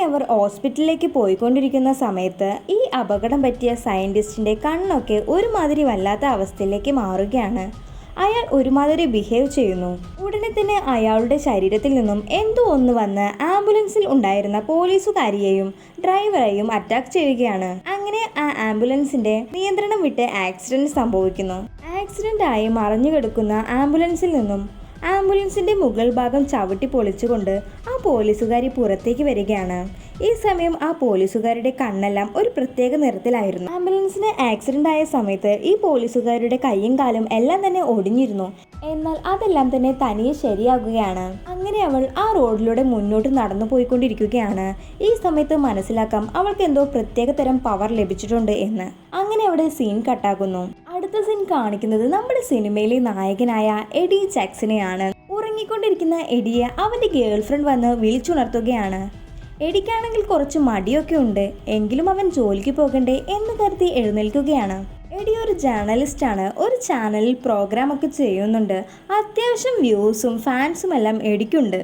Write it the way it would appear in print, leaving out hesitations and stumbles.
അവർ ഹോസ്പിറ്റലിലേക്ക് പോയിക്കൊണ്ടിരിക്കുന്ന സമയത്ത് ഈ അപകടം പറ്റിയ സയൻറ്റിസ്റ്റിൻ്റെ കണ്ണൊക്കെ ഒരുമാതിരി വല്ലാത്ത അവസ്ഥയിലേക്ക് മാറുകയാണ്. അയാൾ ഒരുമാതിരി ബിഹേവ് ചെയ്യുന്നു. ഉടനെ തന്നെ അയാളുടെ ശരീരത്തിൽ നിന്നും എന്തോ ഒന്ന് വന്ന് ആംബുലൻസിൽ ഉണ്ടായിരുന്ന പോലീസുകാരിയെയും ഡ്രൈവറെയും അറ്റാക്ക് ചെയ്യുകയാണ്. അങ്ങനെ ആ ആംബുലൻസിന്റെ നിയന്ത്രണം വിട്ട് ആക്സിഡന്റ് സംഭവിക്കുന്നു. ആക്സിഡന്റ് ആയി മറഞ്ഞു കിടക്കുന്ന ആംബുലൻസിൽ നിന്നും ആംബുലൻസിന്റെ മുകൾ ഭാഗം ചവിട്ടി പൊളിച്ചുകൊണ്ട് ആ പോലീസുകാരി പുറത്തേക്ക് വരികയാണ്. ഈ സമയം ആ പോലീസുകാരുടെ കണ്ണെല്ലാം ഒരു പ്രത്യേക നിറത്തിലായിരുന്നു. ആംബുലൻസിന് ആക്സിഡന്റ് ആയ സമയത്ത് ഈ പോലീസുകാരുടെ കൈയും കാലും എല്ലാം തന്നെ ഒടിഞ്ഞിരുന്നു. എന്നാൽ അതെല്ലാം തന്നെ തനിയെ ശരിയാകുകയാണ്. അങ്ങനെ അവൾ ആ റോഡിലൂടെ മുന്നോട്ട് നടന്നു പോയിക്കൊണ്ടിരിക്കുകയാണ്. ഈ സമയത്ത് മനസ്സിലാക്കാം അവൾക്ക് എന്തോ പ്രത്യേക തരം പവർ ലഭിച്ചിട്ടുണ്ട് എന്ന്. അങ്ങനെ അവിടെ സീൻ കട്ടാക്കുന്നു. അടുത്ത സീൻ കാണിക്കുന്നത് നമ്മുടെ സിനിമയിലെ നായകനായ എഡി ജാക്സനെയാണ്. ഉറങ്ങിക്കൊണ്ടിരിക്കുന്ന എഡിയെ അവന്റെ ഗേൾ ഫ്രണ്ട് വന്ന് വിളിച്ചുണർത്തുകയാണ്. എഡിക്കാണെങ്കിൽ കുറച്ച് മടിയൊക്കെ ഉണ്ട്, എങ്കിലും അവൻ ജോലിക്ക് പോകണ്ടേ എന്ന് കരുതി എഴുന്നേൽക്കുകയാണ്. എഡി ഒരു ജേർണലിസ്റ്റ് ആണ്. ഒരു ചാനലിൽ പ്രോഗ്രാം ഒക്കെ ചെയ്യുന്നുണ്ട്. അത്യാവശ്യം വ്യൂസും ഫാൻസും എല്ലാം എഡിക്കുണ്ട്.